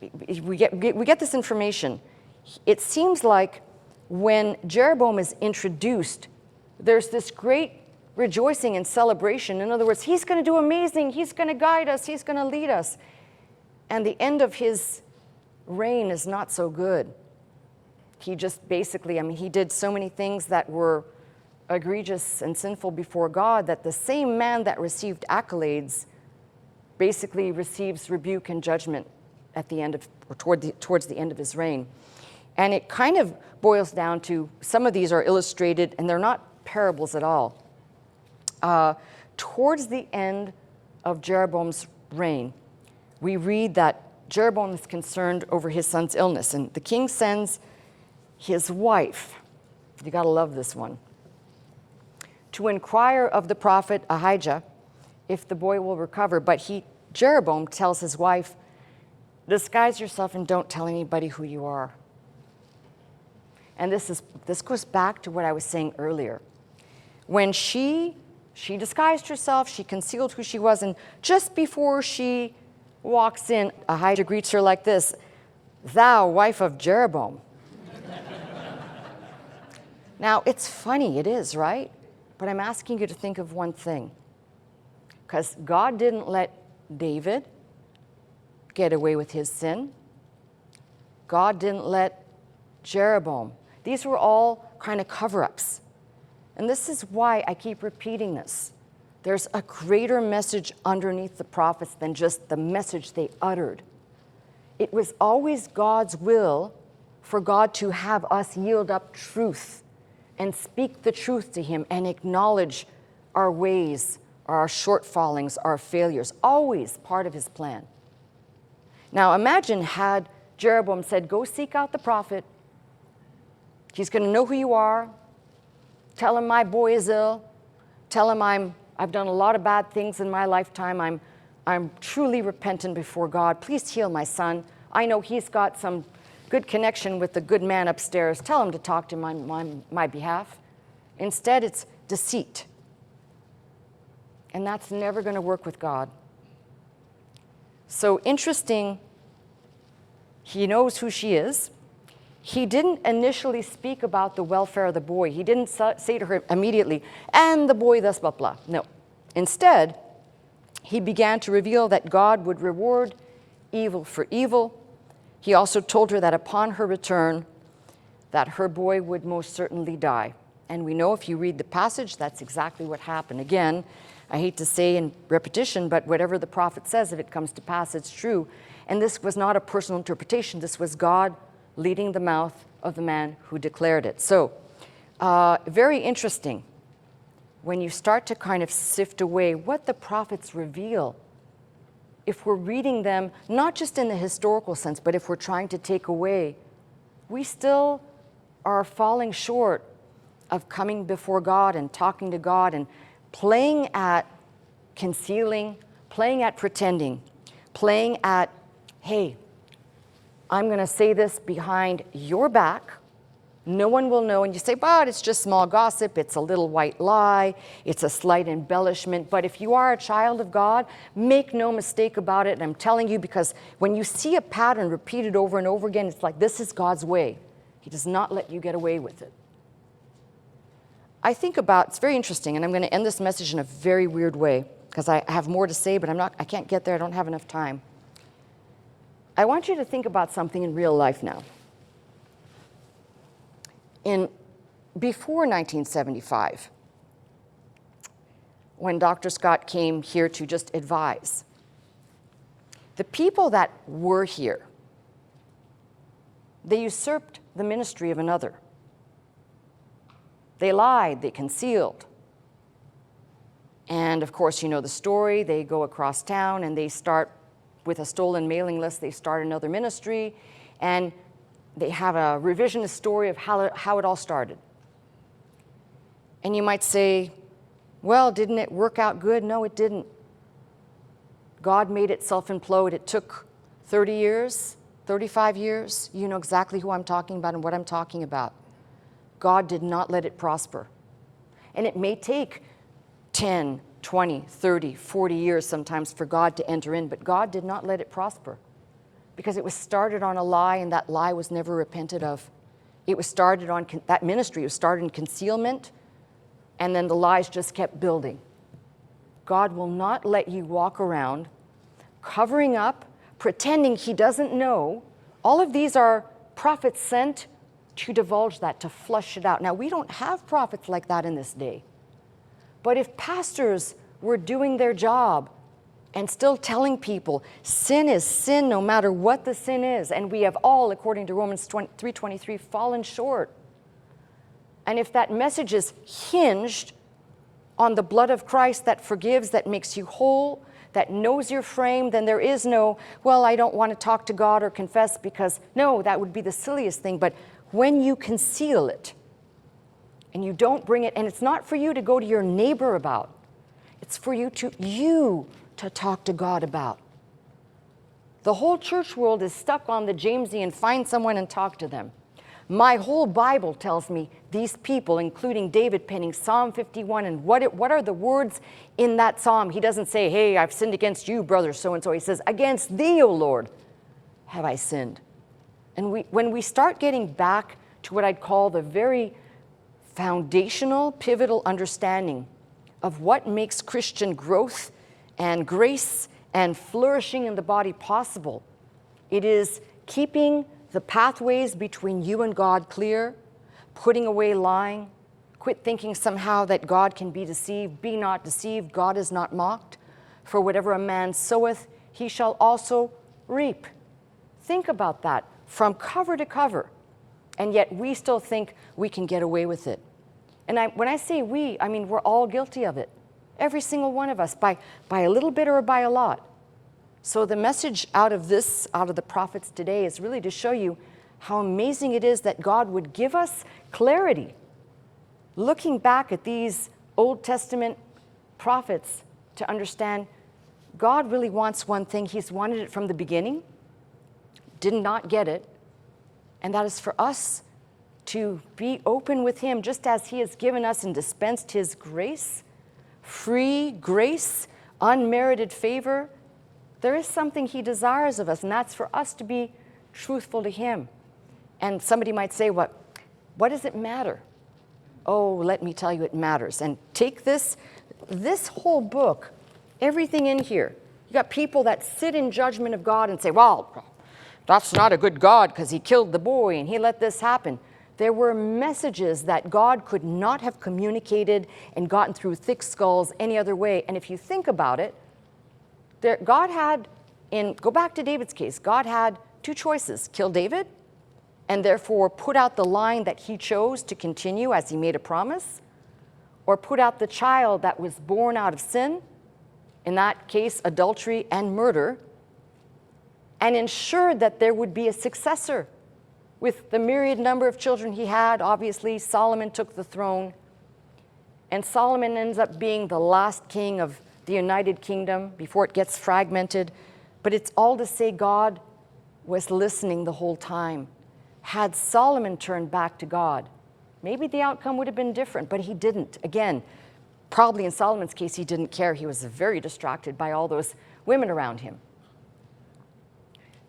we get this information. It seems like when Jeroboam is introduced, there's this great rejoicing and celebration. In other words, he's going to do amazing, he's going to guide us, he's going to lead us. And the end of his reign is not so good. He just basically, he did so many things that were egregious and sinful before God that the same man that received accolades basically receives rebuke and judgment at the end of, or towards the end of his reign. And it kind of boils down to, some of these are illustrated, and they're not parables at all. Towards the end of Jeroboam's reign, we read that Jeroboam is concerned over his son's illness, and the king sends his wife, you gotta love this one, to inquire of the prophet Ahijah if the boy will recover. But Jeroboam tells his wife, disguise yourself and don't tell anybody who you are. And this goes back to what I was saying earlier. When she disguised herself, she concealed who she was, and just before she walks in, Ahijah greets her like this, thou wife of Jeroboam. Now, it's funny, it is, right? But I'm asking you to think of one thing. Because God didn't let David get away with his sin. God didn't let Jeroboam. These were all kind of cover-ups. And this is why I keep repeating this. There's a greater message underneath the prophets than just the message they uttered. It was always God's will for God to have us yield up truth and speak the truth to him and acknowledge our ways, our shortfallings, our failures, always part of his plan. Now imagine had Jeroboam said, go seek out the prophet. He's going to know who you are. Tell him my boy is ill. Tell him I've done a lot of bad things in my lifetime. I'm truly repentant before God. Please heal my son. I know he's got some good connection with the good man upstairs. Tell him to talk to my behalf. Instead, it's deceit. And that's never going to work with God. So interesting, he knows who she is. He didn't initially speak about the welfare of the boy. He didn't say to her immediately, and the boy thus, blah, blah. No. Instead, he began to reveal that God would reward evil for evil. He also told her that upon her return, that her boy would most certainly die. And we know if you read the passage, that's exactly what happened. Again, I hate to say in repetition, but whatever the prophet says, if it comes to pass, it's true. And this was not a personal interpretation. This was God leading the mouth of the man who declared it. So, very interesting when you start to kind of sift away what the prophets reveal. If we're reading them, not just in the historical sense, but if we're trying to take away, we still are falling short of coming before God and talking to God and playing at concealing, playing at pretending, playing at, hey, I'm going to say this behind your back. No one will know. And you say, but it's just small gossip. It's a little white lie. It's a slight embellishment. But if you are a child of God, make no mistake about it. And I'm telling you, because when you see a pattern repeated over and over again, it's like, this is God's way. He does not let you get away with it. I think about, it's very interesting, and I'm going to end this message in a very weird way, because I have more to say, but I can't get there. I don't have enough time. I want you to think about something in real life now. Before 1975, when Dr. Scott came here to just advise, the people that were here, they usurped the ministry of another. They lied, they concealed. And of course, you know the story. They go across town and they start with a stolen mailing list. They start another ministry, and they have a revisionist story of how it all started. And you might say, well, didn't it work out good? No, it didn't. God made it self-implode. It took 30 years, 35 years. You know exactly who I'm talking about and what I'm talking about. God did not let it prosper. And it may take 10, 20, 30, 40 years sometimes for God to enter in, but God did not let it prosper because it was started on a lie, and that lie was never repented of. It was started on, that ministry was started in concealment, and then the lies just kept building. God will not let you walk around covering up, pretending he doesn't know. All of these are prophets sent to divulge that, to flush it out. Now, we don't have prophets like that in this day. But if pastors were doing their job and still telling people sin is sin no matter what the sin is, and we have all, according to Romans 3:23, fallen short. And if that message is hinged on the blood of Christ that forgives, that makes you whole, that knows your frame, then there is no, well, I don't want to talk to God or confess because, no, that would be the silliest thing. But when you conceal it and you don't bring it, and it's not for you to go to your neighbor about, it's for you to talk to God about. The whole church world is stuck on the Jamesian, find someone and talk to them. My whole Bible tells me these people, including David penning Psalm 51, and what are the words in that psalm? He doesn't say, hey, I've sinned against you, brother so-and-so. He says, against thee, O Lord, have I sinned. And when we start getting back to what I'd call the very foundational, pivotal understanding of what makes Christian growth and grace and flourishing in the body possible, it is keeping the pathways between you and God clear, putting away lying, quit thinking somehow that God can be deceived. Be not deceived, God is not mocked. For whatever a man soweth, he shall also reap. Think about that from cover to cover, and yet we still think we can get away with it. And when I say we, I mean we're all guilty of it. Every single one of us, by a little bit or by a lot. So the message out of the prophets today is really to show you how amazing it is that God would give us clarity. Looking back at these Old Testament prophets to understand God really wants one thing. He's wanted it from the beginning, did not get it, and that is for us to be open with Him just as He has given us and dispensed His grace, free grace, unmerited favor. There is something He desires of us, and that's for us to be truthful to Him. And somebody might say, what does it matter? Oh, let me tell you, it matters. And take this whole book, everything in here. You got people that sit in judgment of God and say, well, that's not a good God because He killed the boy and He let this happen. There were messages that God could not have communicated and gotten through thick skulls any other way. And if you think about it, God had, go back to David's case, God had two choices: kill David and therefore put out the line that He chose to continue as He made a promise, or put out the child that was born out of sin, in that case adultery and murder, and ensure that there would be a successor. With the myriad number of children he had, obviously Solomon took the throne, and Solomon ends up being the last king of the United Kingdom before it gets fragmented. But it's all to say God was listening the whole time. Had Solomon turned back to God, maybe the outcome would have been different, but he didn't. Again, probably in Solomon's case, he didn't care. He was very distracted by all those women around him.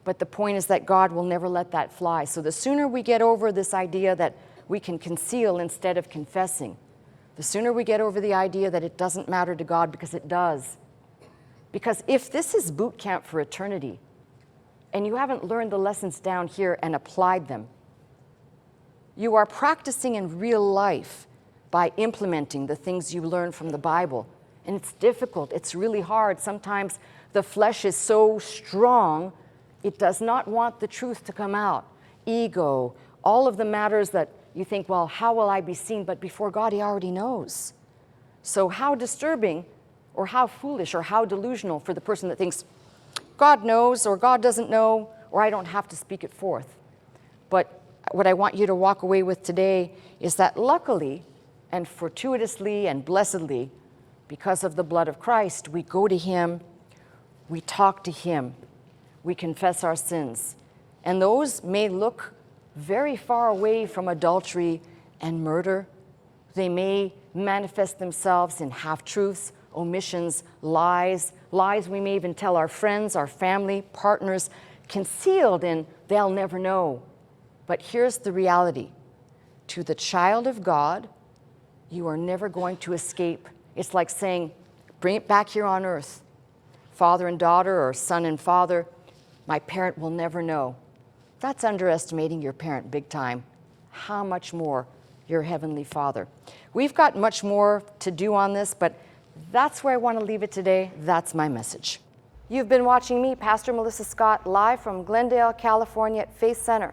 But the point is that God will never let that fly. So the sooner we get over this idea that we can conceal instead of confessing, the sooner we get over the idea that it doesn't matter to God, because it does. Because if this is boot camp for eternity, and you haven't learned the lessons down here and applied them, you are practicing in real life by implementing the things you learn from the Bible. And it's difficult, it's really hard. Sometimes the flesh is so strong, it does not want the truth to come out. Ego, all of the matters that you think, well, how will I be seen? But before God, He already knows. So how disturbing, or how foolish, or how delusional for the person that thinks, God knows, or God doesn't know, or I don't have to speak it forth. But what I want you to walk away with today is that luckily, and fortuitously, and blessedly, because of the blood of Christ, we go to Him, we talk to Him, we confess our sins. And those may look very far away from adultery and murder. They may manifest themselves in half-truths, omissions, lies we may even tell our friends, our family, partners, concealed in they'll never know. But here's the reality. To the child of God, you are never going to escape. It's like saying, bring it back here on earth. Father and daughter, or son and father, my parent will never know. That's underestimating your parent big time. How much more your Heavenly Father? We've got much more to do on this, but that's where I want to leave it today. That's my message. You've been watching me, Pastor Melissa Scott, live from Glendale, California at Faith Center.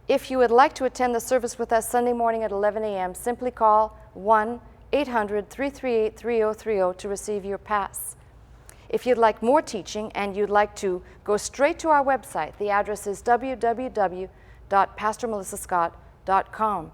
If you would like to attend the service with us Sunday morning at 11 a.m., simply call 1-800-338-3030 to receive your pass. If you'd like more teaching and you'd like to go straight to our website, the address is www.pastormelissascott.com.